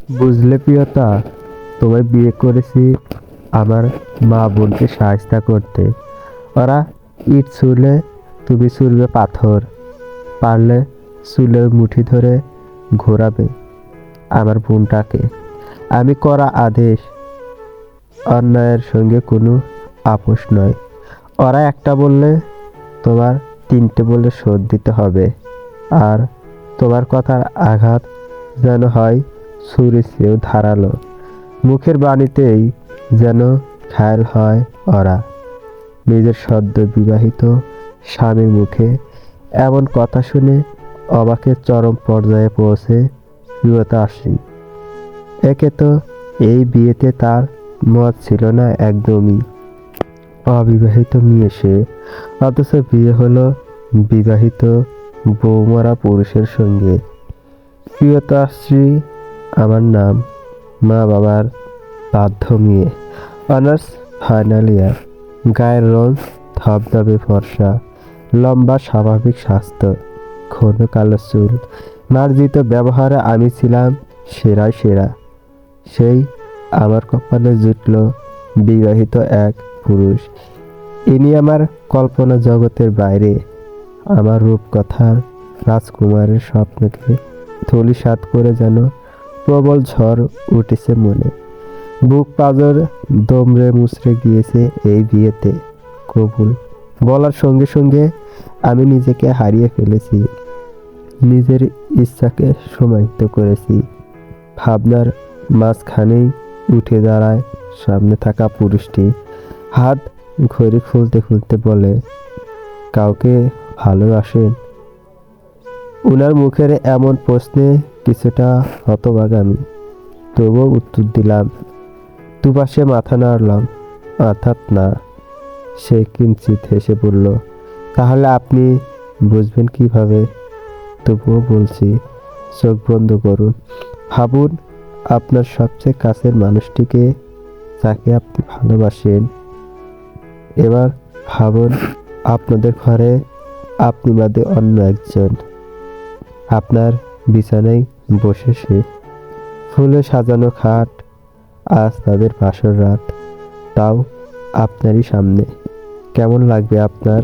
বুঝলে প্রিয়তা, তোমায় বিয়ে করেছি আমার মা বোনকে সাহায্য করতে। ওরা ইট ছুঁড়লে তুমি ছুঁড়বে পাথর, পারলে চুলের মুঠি ধরে ঘোরাবে আমার বোনটাকে। আমি করা আদেশ, অন্যায়ের সঙ্গে কোনো আপোষ নয়। ওরা একটা বললে তোমার তিনটে বলে শোধ দিতে হবে। আর তোমার কথার আঘাত যেন হয় ছুরির চেয়েও ধারালো। মুখের বাণীতেই যেন ঘায়েল হয় ওরা। নিজের সদ্য বিবাহিত স্বামীর মুখে এমন কথা শুনে অবাকের চরম পর্যায়ে পৌঁছে প্রিয়তা আসি। একে তো এই বিয়েতে তার মত ছিল না একদমই। অবিবাহিত মেয়ে সে, অথচ বিয়ে হলো বিবাহিত বৌমারা পুরুষের সঙ্গে। প্রিয়তাশ্রী আমার নাম, মা বাবার বাধ্য মেয়ে, অনার্স ফাইনাল ইয়ার, গায়ের রং ধবধবে ফর্সা, লম্বা স্বাভাবিক স্বাস্থ্য, ঘন কালো চুল, মার্জিত ব্যবহারে আমি ছিলাম সেরাই সেরা। সেই আমার কপালে জুটল বিবাহিত এক পুরুষ। ইনি আমার কল্পনা জগতের বাইরে। আমার রূপকথার রাজকুমারের স্বপ্নকে ধূলিসাৎ করে যেন প্রবল ঝড় উঠেছে মনে। বুক পাঁজর দমড়ে মুচড়ে গিয়েছে এই বিয়েতে। কবুল বলার সঙ্গে সঙ্গে আমি নিজেকে হারিয়ে ফেলেছি, নিজের ইচ্ছাকে সমাহিত করেছি। ভাবনার মাঝখানেই উঠে দাঁড়ায় সামনে থাকা পুরুষটি। হাত ঘড়ি খুলতে খুলতে বলে, কাউকে ভালোবাসেন? উনার মুখের এমন প্রশ্নে কিছুটা হতবাক আমি, তবুও উত্তর দিলাম। দুপাশে মাথা নাড়লাম, অর্থাৎ না। সে কিঞ্চিত হেসে বলল, তাহলে আপনি বুঝবেন কিভাবে? তবুও বলছি, চোখ বন্ধ করুন, ভাবুন আপনার সবচেয়ে কাছের মানুষটিকে, যাকে আপনি ভালোবাসেন। এবার ভাবুন আপনাদের ঘরে আপনি বাদে অন্য একজন। আপনার বিছানায় বসে সে, ফুলে সাজানো খাট, আজ তাদের বাসর রাত, তাও আপনারই সামনে। কেমন লাগবে আপনার?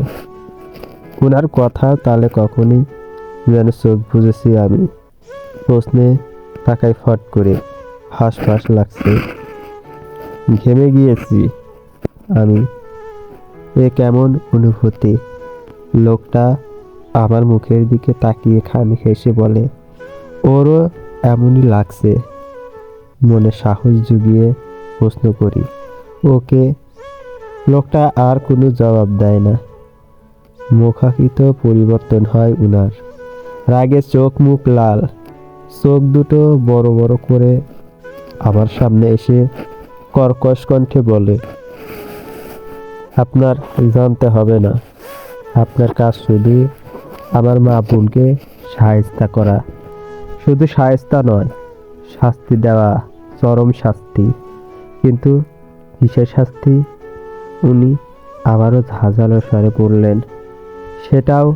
ওনার কথা তালে কখনই যেন চোখ বুঝেছি আমি। প্রশ্নে তাকাই ফট করে, হাঁসফাঁস লাগছে, ঘেমে গিয়েছি আমি। এ কেমন অনুভূতি? লোকটা আমার মুখের দিকে তাকিয়ে খানিক হেসে বলে, ওরও এমনই লাগছে। মনে সাহস জুগিয়ে প্রশ্ন করি, ওকে? লোকটা আর কোনো জবাব দেয় না। মুখাকৃত পরিবর্তন হয় উনার। রাগে চোখ মুখ লাল, চোখ দুটো বড় বড় করে আমার সামনে এসে কর্কশ কণ্ঠে বলে, আপনার জানতে হবে না। আপনার কাজ শুধু আমার মা বোনকে সাহায্য করা। শুধু সাহায্য নয়, শাস্তি দেওয়া, চরম শাস্তি। কিন্তু কিসের শাস্তি? উনি আবারও ঝাঁঝালো স্বরে বললেন, সেটাও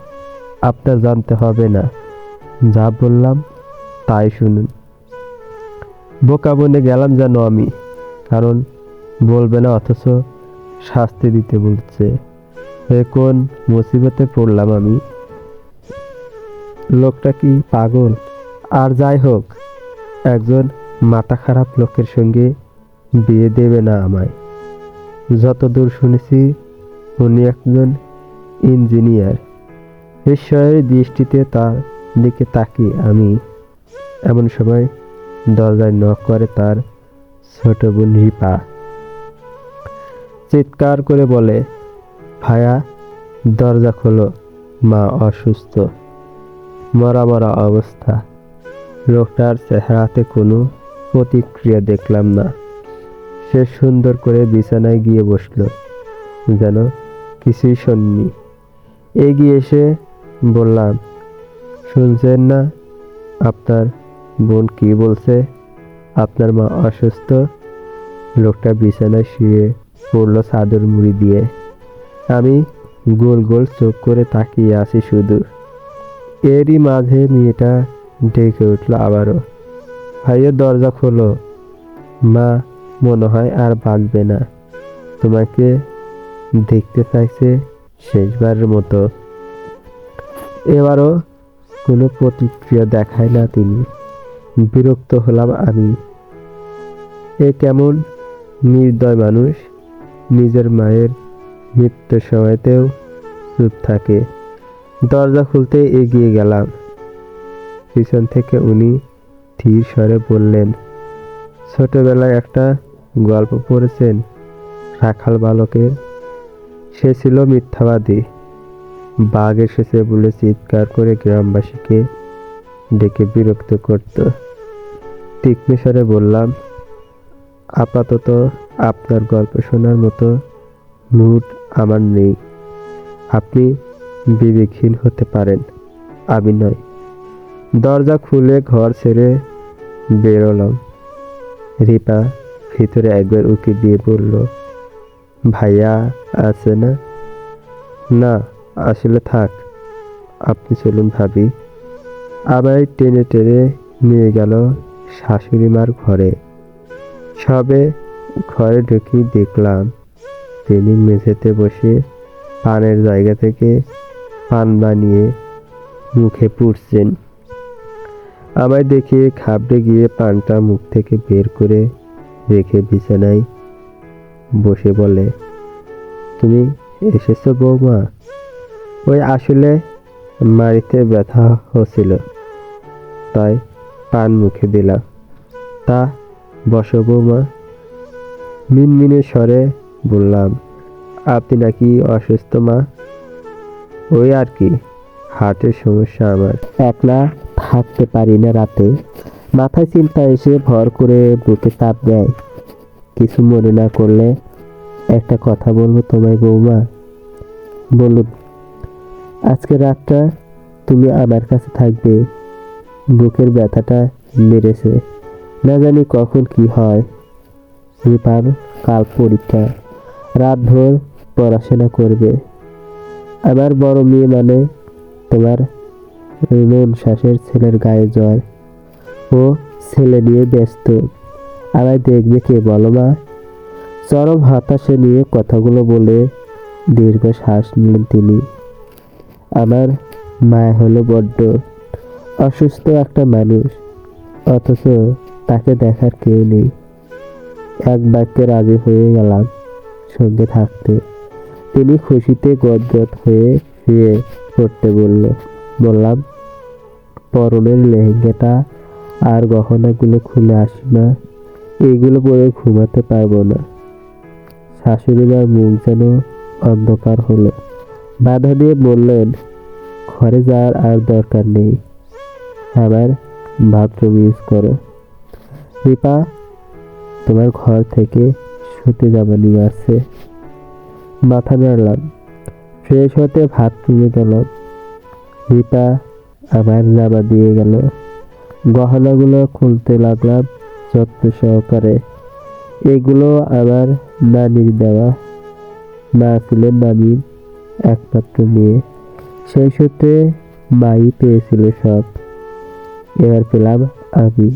আপনার জানতে হবে না। যা বললাম তাই শুনুন। বোকা বনে গেলাম যেন আমি, কারণ বলবে না অথচ শাস্তি দিতে বলছে। এ কোন মুসিবতে পড়লাম আমি? লোকটা কি পাগল? আর যাই হোক, একজন মাথা খারাপ লোকের সঙ্গে বিয়ে দেবে না আমায়। যতদূর শুনেছি উনি একজন ইঞ্জিনিয়ার। ঈশ্বরের দৃষ্টিতে তার দিকে তাকিয়ে আমি। এমন সময় দরজায় নক করে তার ছোট বোন রিপা। চিৎকার করে বলে, ভায়া দরজা খোলো, মা অসুস্থ, মরা মরা অবস্থা। লোকটার চেহারাতে কোনো প্রতিক্রিয়া দেখলাম না। সে সুন্দর করে বিছানায় গিয়ে বসল, যেন কিছুই শোনেনি। এগিয়ে এসে বললাম, শুনছেন না আপনার বোন কি বলছে? আপনার মা অসুস্থ। লোকটা বিছানায় শুয়ে পড়ল চাদর মুড়ি দিয়ে। আমি গোল গোল চোখ করে তাকিয়ে আছি শুধু। এরই মাঝে মেয়েটা ডেকে উঠল আবারও, ভাইয়া দরজা খোলো, মা মনে হয় আর বাঁচবে না, তোমাকে দেখতে চাইছে শেষবারের মতো। এবারও কোনো প্রতিক্রিয়া দেখায় না তিনি। বিরক্ত হলাম আমি। এ কেমন নির্দয় মানুষ, নিজের মায়ের মৃত্যুর সময়তেও চুপ থাকে। দরজা খুলতে এগিয়ে গেলাম। পিছন থেকে উনি ধীর স্বরে বললেন, ছোটবেলায় একটা গল্প পড়েছেন রাখাল বালকের? সে ছিল মিথ্যাবাদী। বাঘ এসেছে বলে চিৎকার করে গ্রামবাসীকে ডেকে বিরক্ত করত। তীক্ষ্ণ স্বরে বললাম, আপাতত আপনার গল্প শোনার মতো মুড আমার নেই। আপনি বিবেকহীন হতে পারেন, আমি নয়। দরজা খুলে ঘর ছেড়ে বেরোলাম। রিপা ভিতরে একবার উকি দিয়ে বলল, ভাইয়া আছে না? না, আসলে থাক, আপনি চলুন ভাবি। আবার টেনে টেনে নিয়ে গেল শাশুড়ি মার ঘরে। সবে ঘরে ঢুকি দেখলাম তিনি মেঝেতে বসে পানের জায়গা থেকে পান বানিয়ে মুখে পুড়ছেন। আমায় দেখে ঘাবড়ে গিয়ে পানটা মুখ থেকে বের করে রেখে বিছানায় বসে বলে, তুমি এসেছো বৌমা? ওই আসলে মাড়িতে ব্যথা হচ্ছিল, তাই পান মুখে দিলাম। তা বসো বৌমা। মিনমিনে স্বরে বললাম, আপনি নাকি অসুস্থ মা? ওই আর কি, হার্টের সমস্যা আমার। একলা থাকতে পারি না রাতে, মাথায় চিন্তা এসে ভর করে বুকে চাপ দেয়। কিছু মনে না করলে একটা কথা বলবো তোমায় বৌমা? বলুন। আজকে রাতটা তুমি আমার কাছে থাকবে। বুকের ব্যথাটা বেড়েছে, না জানি কখন কি হয়। রিপার কাল পরীক্ষা, রাতভর পড়াশোনা করবে। আমার বড় মেয়ে মানে তোমার নুন শ্বাসের ছেলের গায়ে জ্বর, ও ছেলে নিয়ে ব্যস্ত। আমায় দেখবে কে বলো মা? চরম হতাশা নিয়ে কথাগুলো বলে দীর্ঘ শ্বাস নিলেন তিনি। আমার মায়া হলো বড্ড অসুস্থ একটা মানুষ, অথচ তাকে দেখার কেউ নেই। এক বাক্যে রাজি হয়ে গেলাম সঙ্গে থাকতে। তিনি খুশিতে গদগদ হয়ে শুয়ে পড়তে বললাম, পরনের লেহেঙ্গাটা আর গহনাগুলো খুলে আসি না, এগুলো পরে ঘুমাতে পারবো না। শাশুড়িমার মুখ যেন অন্ধকার হলো। বাধা দিয়ে বললেন, ঘরে যাওয়ার আর দরকার নেই, আমার বাথরুম ইউজ করো। রিপা তোমার ঘর থেকে শুতে যাবা নিয়ে আসছে। মাথা নাড়লাম। ফ্রেশ হতে বাথরুমে গেলাম। রিপা আমার জামা দিয়ে গেল। গহনাগুলো খুলতে লাগলাম যত্ন সহকারে। এগুলো আমার নানির দেওয়া। মা ছিলেন নানির একমাত্র মেয়ে, সেই সূত্রে মাই পেয়েছিল সব। এবার পেলাম আমি।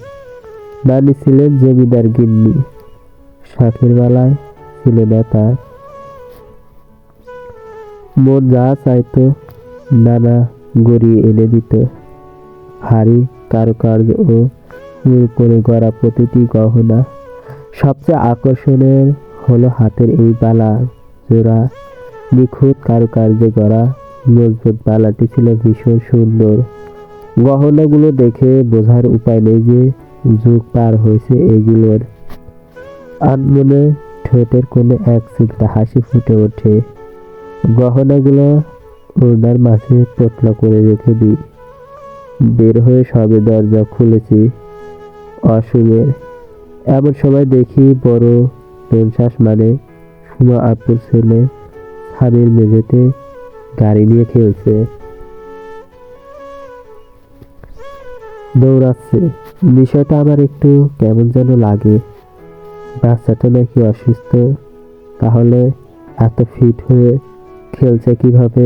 নানি ছিলেন জমিদার গিন্নি, শখের বেলায় ছিল না তার। মন যা চাইতো নানা গড়িয়ে এনে দিত। ভারী কারুকার্য ও উপরে গড়া প্রতিটি গহনা। সবচেয়ে আকর্ষণের হলো হাতের এই বালা জোড়া। নিখুঁত কারুকার্যে গড়া মজবুত বালাটি ছিল ভীষণ সুন্দর। গহনাগুলো দেখে বোঝার উপায় নেই যে যুগ পার হয়েছে এগুলোর। আনমনে ঠোঁটের কোণে এক চিলতে হাসি ফুটে ওঠে। গহনাগুলো ওড়নার মাঝে পোটলা করে রেখে দিই। বের হয়ে সবে দরজা খুলেছি অসুমের, এমন সময় দেখি বড় শ্বাস মানে সুমা আপুর ছেলে স্বামীর মেঝেতে গাড়ি নিয়ে খেলছে, দৌড়াচ্ছে। বিষয়টা আমার একটু কেমন যেন লাগে। বাচ্চাটা নাকি অসুস্থ, তাহলে এত ফিট হয়ে খেলছে কিভাবে?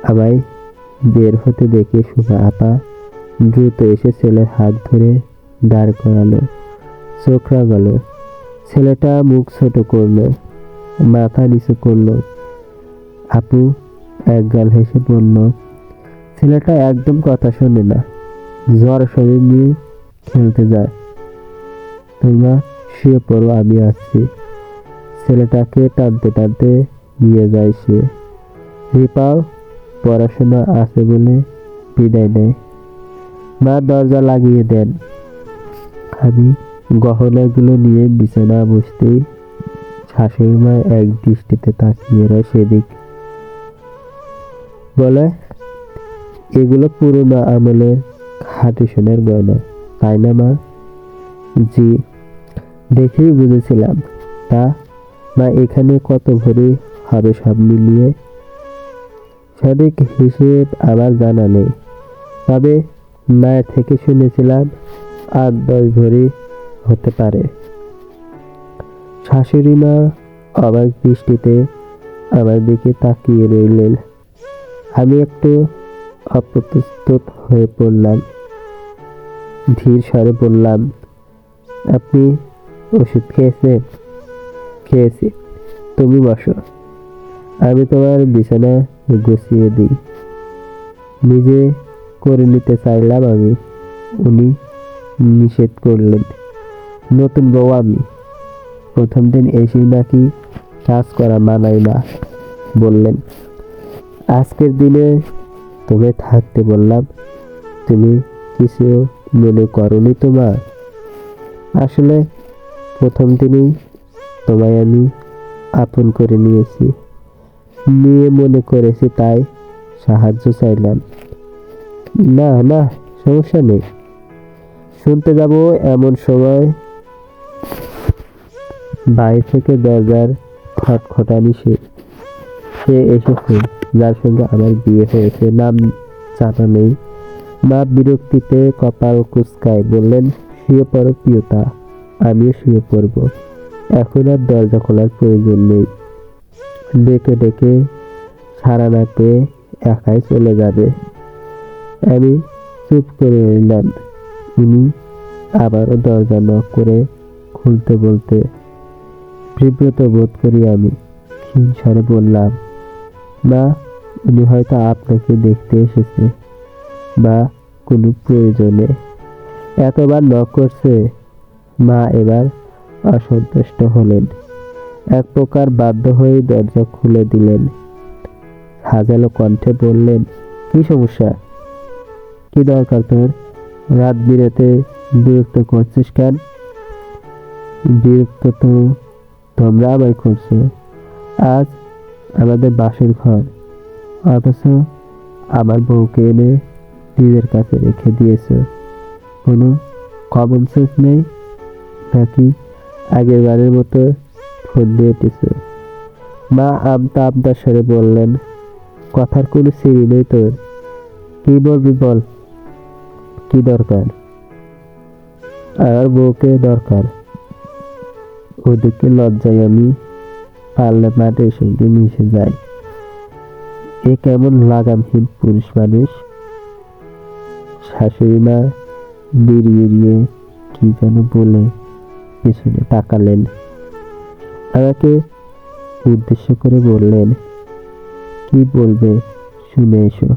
আমায় বের হতে দেখে সুমা আপা দ্রুত এসে ছেলের হাত ধরে দাঁড় করালো, চোখ রাঙালো। ছেলেটা মুখ ছোট করলো, মাথা নিচু করলো। আপু একগাল হেসে বলল, ছেলেটা একদম কথা শোনে না, জ্বর শরীর নিয়ে খেলতে যায়। তোমরা শুয়ে পড়ো, আমি আসছি। ছেলেটাকে টানতে টানতে নিয়ে যায় সে। রিপাও পড়াশোনা আছে বলে বিদায় নেয়। মা দরজা লাগিয়ে দেন। আমি গহনাগুলো নিয়ে বিছানা বসতেই শাশুড়ি মা এক দৃষ্টিতে তাকিয়ে রয় সেদিক। বলে, এগুলো পুরোনো আমলের খাঁটি সোনার গয়না, তাই না মা? জি, দেখেই বুঝেছিলাম। তা মা, এখানে কত ভরি হবে সব মিলিয়ে? সঠিক হিসেব আমার জানা নেই, তবে মায়ের থেকে শুনেছিলাম 8-10 ভরি হতে পারে। শাশুড়ি মা অবাক দৃষ্টিতে আমার দিকে তাকিয়ে রইলেন। আমি একটু অপ্রস্তুত হয়ে পড়লাম। ধীর স্বরে বললাম, আপনি ওষুধ খেয়েছেন? খেয়েছি। তুমি বসো, আমি তোমার বিছানা গুছিয়ে দিই। নিজে করে নিতে চাইলাম আমি, উনি নিষেধ করলেন। নতুন বউ আমি, প্রথম দিন এসেই নাকি কাজ করা মানায় না বললেন। আজকের দিনে তোকে থাকতে বললাম, তুমি কিছু মনে করনি তোমার? আসলে প্রথম দিনই তোমায় আমি আপন করে নিয়েছি, নিয়ে মনে করেছি, তাই সাহায্য চাইলাম। না না, সমস্যা নেই। শুনতে যাব এমন সময় বাইরে থেকে দরজার খটখটানি সে এসেছে, যার সঙ্গে আমার বিয়ে হয়েছে, নাম জানা নেই। মা বিরক্তিতে কপাল কুঁচকায় বললেন, শুয়ে পড়ো প্রিয়তা। আমিও শুয়ে পড়ব, এখন আর দরজা খোলার প্রয়োজন নেই। ডেকে ডেকে সাড়া না পেয়ে একাই চলে যাবে। আমি চুপ করে রইলাম। উনি আবারও দরজা নক করে খুলতে বলতে বিব্রত বোধ করি আমি। ক্ষীণ স্বরে বললাম, মা, উনি হয়তো আপনাকে দেখতে এসেছে বা কোনো প্রয়োজনে এতবার নক করছে। মা এবার অসন্তুষ্ট হলেন, এক প্রকার বাধ্য হয়ে দরজা খুলে দিলেন। হাজালো কণ্ঠে বললেন, কি সমস্যা? কি দরকার তোর? রাত বিরেতে বিরক্ত করছিস কেন? বিরক্ত তো তোমরা আমায় করছো। আজ আমাদের বাসের ঘর, অথচ আমার বউকে এনে নিজের কাছে রেখে দিয়েছো। কোনো কমন সেন্স নেই নাকি আগের বারের মতো ফোন দিয়ে এটেছো? মা আমতা আমতা স্বরে বললেন, কথার কোনো সিঁড়ি নেই তোর। কি বলবি বল, কি দরকার? আর বউকে দরকার। ওদিকে লজ্জায় আমি পারলে মাটির সঙ্গে মিশে যাই। এ কেমন লাগামহীন পুরুষ মানুষ। শাশুড়ি মা বেরিয়ে কি যেন বলে পেছনে তাকালেন। আমাকে উদ্দেশ্য করে বললেন, কি বলবে শুনে এসো।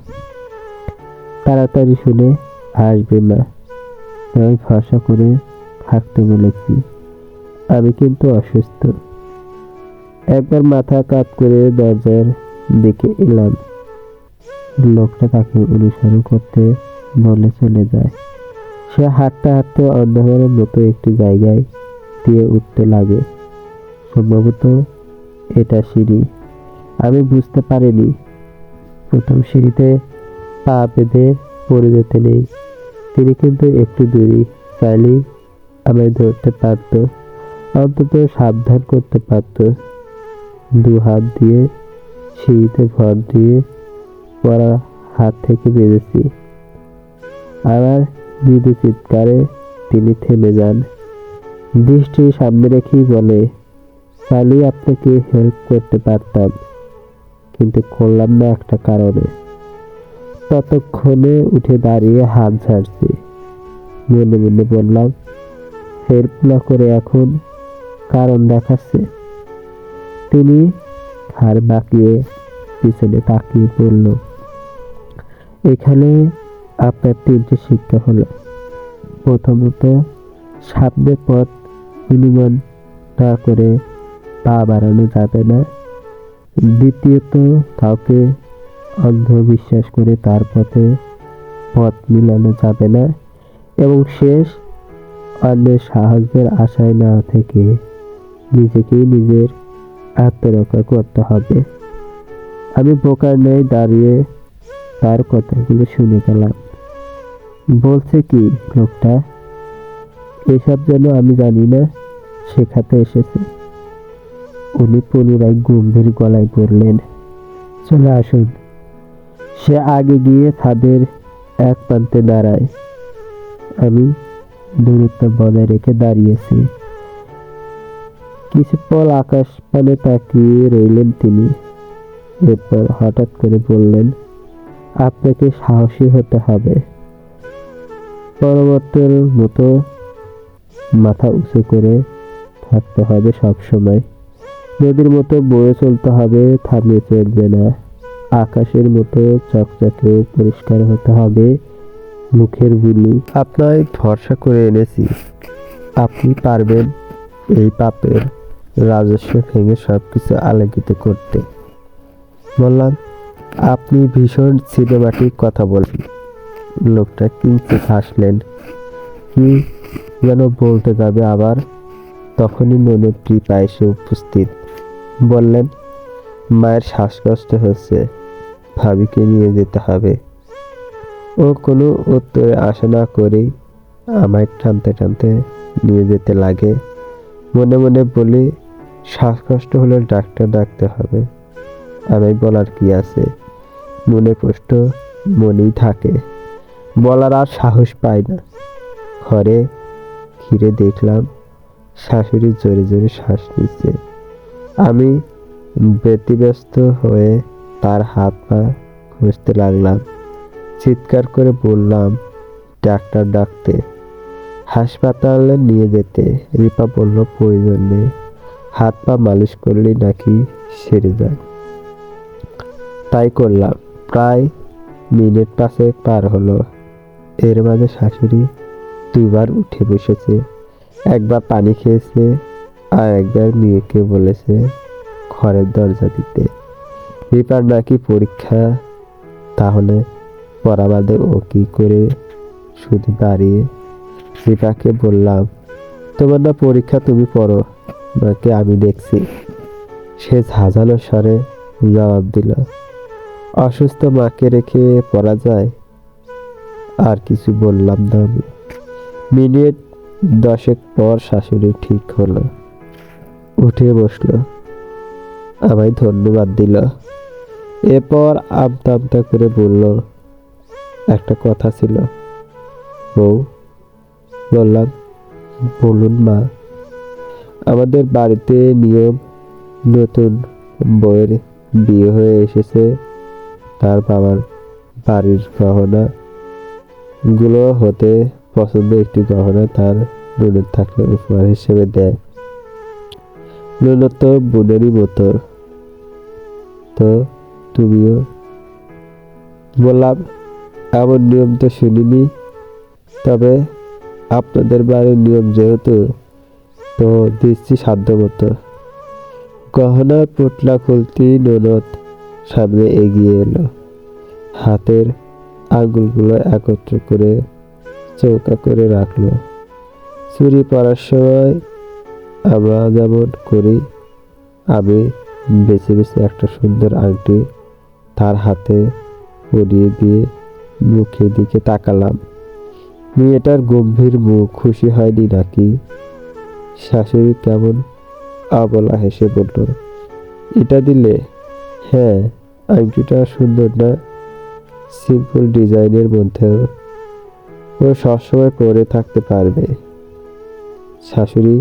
তাড়াতাড়ি শুনে আসবে না, আমি ভরসা করে থাকতে বলেছি। আমি কিন্তু অসুস্থ। একবার মাথা কাত করে দরজার দিকে এলাম। লোকটা তাকে অনুসরণ করতে বলে চলে যায়। সে হাঁটতে হাঁটতে অন্ধকারের মতো একটি জায়গায় দিয়ে উঠতে লাগে। সম্ভবত এটা সিঁড়ি। আমি বুঝতে পারিনি। প্রথম সিঁড়িতে পা বেঁধে পড়ে যেতে নেই। তিনি কিন্তু একটু দূরেই, চাইলেই আমায় ধরতে পারত, অন্তত সাবধান করতে পারত। দু হাত দিয়ে সিঁড়িতে ভর দিয়ে পড়া হাত থেকে বেঁধেছি। আমার মৃদু চিৎকারে তিনি থেমে যান। দৃষ্টি সামনে রেখেই বলে, চাইলেই আপনাকে হেল্প করতে পারতাম, কিন্তু করলাম না একটা কারণে। ততক্ষণে উঠে দাঁড়িয়ে হাত ঝাড়ছি। মনে মনে বললাম, হেল্প না করে এখন কারণ দেখাচ্ছে। তিনি ঘাড় বাঁকিয়ে পিছনে তাকিয়ে বলল, এখানে আপনার 3টে শিক্ষা হলো। প্রথমত, সামনের পথ অনুমান না করে পা বাড়ানো যাবে না। দ্বিতীয়ত, কাউকে অন্ধ বিশ্বাস করে তার পথে পথ মিলানো যাবে না। এবং শেষ, অন্যের সাহায্যের আশায় না থেকে নিজেকেই নিজের আত্মরক্ষা করতে হবে। আমি বোকার ন্যায় দাঁড়িয়ে তার কথাগুলো শুনে গেলাম। বলছে কি লোকটা? এসব যেন আমি জানি না, শেখাতে এসেছে। উনি পুনরায় গম্ভীর গলায় বললেন, চলে আসুন। সে আগে গিয়ে ছাদের এক প্রান্তে দাঁড়ায়। আমি দূরত্ব বজায় রেখে দাঁড়িয়েছি। কিছুক্ষণ আকাশ পানে তাকিয়ে রইলেন তিনি। এরপর হঠাৎ করে বললেন, আপনাকে সাহসী হতে হবে। পর্বতের মতো মাথা উঁচু করে থাকতে হবে সবসময়। নদীর মতো বয়ে চলতে হবে, থামিয়ে চলবে না। আকাশের মতো চকচকে পরিষ্কার হতে হবে মুখের বুলি। আপনায় ভরসা করে এনেছি, আপনি পারবেন এই পাপের রাজস্ব ভেঙে সবকিছু আলোকিত করতে। বললাম, আপনি ভীষণ সিনেমাটিক কথা বলেন। লোকটা কিঞ্চিৎ হাসলেন, কি যেন বলতে যাবে আবার, তখনই ননদ টিপা এসে উপস্থিত। বললেন, মায়ের শ্বাসকষ্ট হচ্ছে, ভাবিকে নিয়ে যেতে হবে। ও কোনো উত্তরে আশা না করেই আমায় টানতে টানতে নিয়ে যেতে লাগে। মনে মনে বলি, শ্বাসকষ্ট হলে ডাক্তার ডাকতে হবে। আমি বলার কি আছে, মনে কষ্ট মনেই থাকে, বলার আর সাহস পাই না। ঘরে ঘিরে দেখলাম শাশুড়ি জোরে জোরে শ্বাস নিচ্ছে। আমি ব্যতিব্যস্ত হয়ে তার হাত পা খুঁজতে লাগলাম। চিৎকার করে বললাম, ডাক্তার ডাকতে, হাসপাতালে নিয়ে যেতে। রিপা বলল, প্রয়োজন নেই, হাত পা মালিশ করলেই নাকি সেরে যায়। তাই করলাম। প্রায় মিনিট 5 পার হলো। এর মাঝে শাশুড়ি 2বার উঠে বসেছে। একবার পানি খেয়েছে, আর একবার মেয়েকে বলেছে ঘরের দরজা দিতে। রিপার নাকি পরীক্ষা, তাহলে পড়া বাদে ও কি করে শুধু দাঁড়িয়ে। রিপাকে বললাম, তোমার না পরীক্ষা, তুমি পড়ো, নাকি আমি দেখছি। সে ঝাঁঝালো স্বরে জবাব দিল, অসুস্থ মাকে রেখে পড়া যায়? আর কিছু বললাম না আমি। মিনিট 10 পর শাশুড়ি ঠিক হলো, উঠে বসলো, আমায় ধন্যবাদ দিল। এরপর আমতা আমতা করে বলল, একটা কথা ছিল বউ। বললাম, বলুন মা। আমাদের বাড়িতে নিয়ম, নতুন বউয়ের বিয়ে হয়ে এসেছে, তার বাবার বাড়ির গহনা গুলো হতে পছন্দ একটি গহনা তার ননদ থাকলে উপহার হিসেবে দেয়। ননদ তো বোনেরই মতো, তো তুমিও। বললাম, এমন নিয়ম তো শুনিনি, তবে আপনাদের বাড়ির নিয়ম যেহেতু, তো দিচ্ছি সাধ্য মতো। গহনার পোটলা খুলতে ননদ সামনে এগিয়ে এলো। হাতের আঙ্গুলগুলো একত্র করে চৌকা করে রাখলো। চুরি পরার সময় আমরা যেমন করি, আমি বেছে বেছে একটা সুন্দর আংটি তার হাতে পরিয়ে দিয়ে মুখের দিকে তাকালাম। মেয়েটার গম্ভীর মুখ, খুশি হয়নি নাকি? শাশুড়ি কেমন আবলা হেসে বলল, এটা দিলে? হ্যাঁ, আংটিটা সুন্দর না? সিম্পল ডিজাইনের মধ্যেও ও সবসময় পরে থাকতে পারবে। শাশুড়ি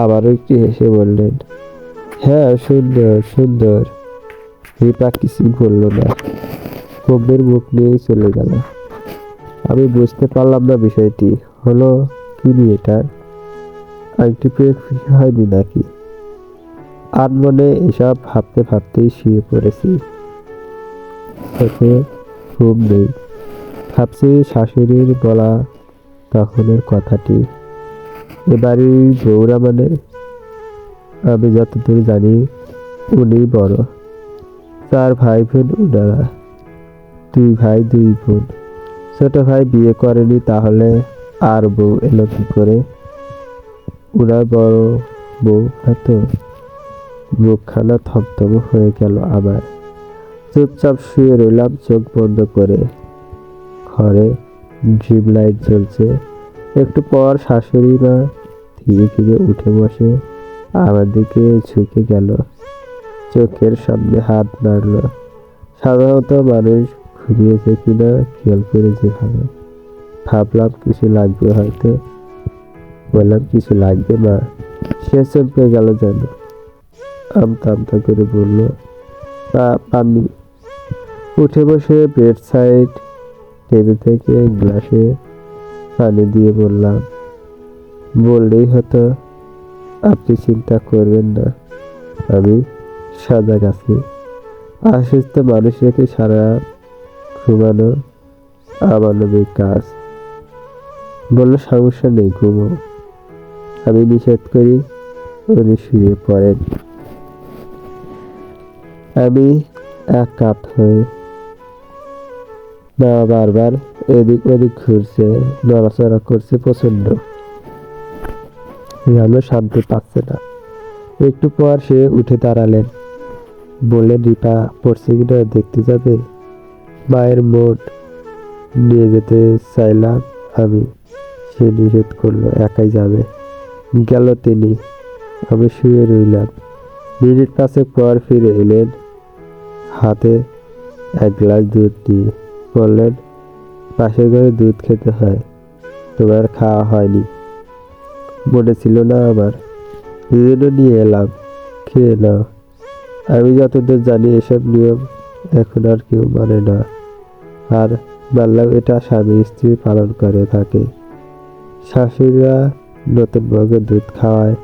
আবারও একটু হেসে বললেন, হ্যাঁ সুন্দর সুন্দর। রিপা কিছুই বলল না, গম্ভীর মুখ নিয়েই চলে গেল। আমি বুঝতে পারলাম না বিষয়টি। হলো কি মেয়েটার? আংটি পেয়ে খুশি হয়নি নাকি? আনমনে এসব ভাবতে ভাবতেই শুয়ে পড়েছি। চোখে ঘুম নেই। ভাবছি শাশুড়ির বলা তখনের কথাটি। এবারই বউরা মানে আমি যতদূর জানি উনি বড়। 4 ভাই বোন উনারা। 2 ভাই 2 বোন। ছোট ভাই বিয়ে করেনি, তাহলে আর বউ এলো কি করে? উনার বড় বউ তো। মুখখানা থমথম হয়ে গেল আমার। চুপচাপ শুয়ে রইলাম চোখ বন্ধ করে। ঘরে ড্রিম লাইট জ্বলছে। একটু পর শাশুড়ি মা ধীরে ধীরে উঠে বসে আমার দিকে ঝুঁকে গেল। চোখের সামনে হাত নাড়ল। সাধারণত মানুষ ঘুমিয়েছে কিনা খেয়াল করে যেভাবে। ভাবলাম কিছু লাগবে হয়তো। বললাম কিছু লাগবে মা। সে চমকে গেল যেন। আমতা আমতা করে বলল, পানি। উঠে বসে বেড সাইড টেবিল থেকে গ্লাসে পানি দিয়ে বললাম, বললেই হতো। আপনি চিন্তা করবেন না, আমি সজাগ আছি। অসুস্থ মানুষ রেখে সারা ঘুমানো আমানবিক কাজ। বলল সমস্যা নেই, ঘুমো। আমি নিষেধ করি, উনি শুয়ে পড়েন। আমি এক কাত হয়ে। মা বারবার এদিক ওদিক ঘুরছে, নড়াচড়া করছে প্রচন্ড। যেন শান্তি পাচ্ছে না। একটু পর সে উঠে দাঁড়ালেন। বললেন, রিপা পড়ছে কিনা দেখতে যাবে? মায়ের মোট নিয়ে যেতে চাইলাম আমি। সে নিষেধ করলো, একাই যাবে। গেল তিনি। আমি শুয়ে রইলাম। মিনিট 5 পর ফিরে এলেন, হাতে 1 গ্লাস দুধ নিয়ে। বললেন, পাশের ঘরে দুধ খেতে হয়, তোমার খাওয়া হয়নি। মনে ছিল না আমার, এই জন্য নিয়ে এলাম, খেয়ে নাও। আমি যতদূর জানি এসব নিয়ম এখন আর কেউ মানে না। আর বললাম, এটা স্বামী স্ত্রী পালন করে থাকে। শাশুড়িরা নতুন বউকে দুধ খাওয়ায়,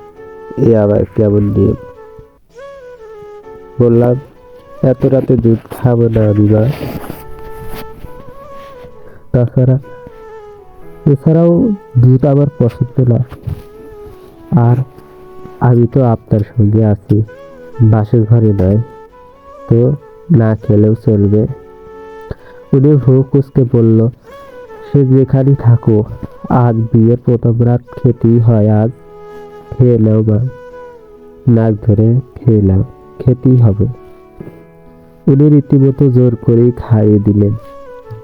এ আবার কেমন নিয়ম? বললাম, এত রাতে দুধ খাবো না আমি মা। এছাড়াও দুধ আমার পছন্দ না। আর আমি তো আপনার সঙ্গে আছি, বাসের ঘরে নয়, তো না খেলেও চলবে। উনি ভ্রু কুঁচকে বলল, সে যেখানেই থাকো, আজ বিয়ের প্রথম রাত খেতেই হয়। আজ খেয়ে নাও মা, নাক ধরে খেয়ে নাও, খেতেই হবে। উনি রীতিমতো জোর করেই খাইয়ে দিলেন।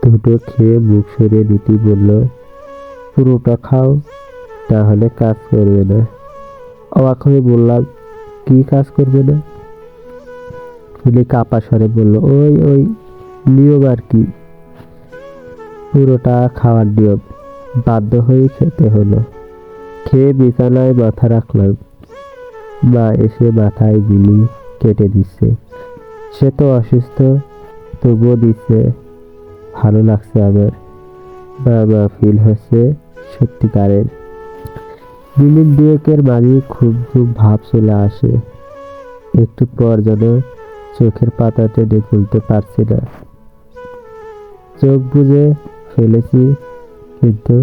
দুটো খেয়ে মুখ সরিয়ে নিতেই বলল, পুরোটা খাও, তাহলে কাজ করবে না। অবাক হয়ে বললাম, কি কাজ করবে না? উনি কাপা স্বরে বলল, ওই ওই নিয়ম আর কি। পুরোটা খাওয়ার নিয়ম। বাধ্য হয়ে খেতে হলো। খেয়ে বিছানায় মাথা রাখলাম। মা এসে মাথায় বিলি কেটে দিচ্ছে। সে তো অসুস্থ, তবুও দিচ্ছে। ভালো লাগছে আমার। মা ফিল হচ্ছে সত্যিকারের। মিনিট 2 মাঝে খুব খুব ভাব চলে আসে। একটু পর যেন চোখের পাতা টেনে খুলতে পারছি না। চোখ বুজে ফেলেছি, কিন্তু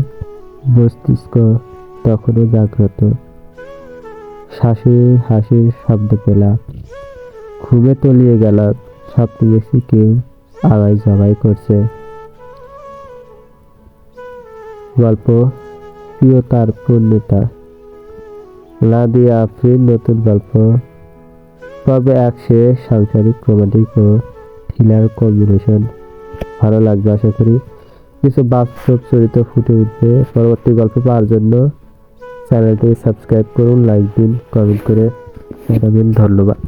মস্তিষ্ক তখনও জাগ্রত। শাশুড়ির হাসির শব্দ পেলাম। ঘুমে তলিয়ে গেলাম। স্বপ্নে দেখছি কেউ আওয়াজ জবাই করছে। গল্প প্রিয়তার পূর্ণতা। নাদিয়া আফরিন নতুন গল্প। পর্ব 1 শেষ। সাংসারিক রোমান্টিক ও থ্রিলার কম্বিনেশন। ভালো লাগবে আশা করি। কিছু বাস্তব চরিত্র ফুটে উঠবে। পরবর্তী গল্প পাওয়ার জন্য চ্যানেলটি সাবস্ক্রাইব করুন, লাইক দিন, কমেন্ট করে জানাবেন। ধন্যবাদ।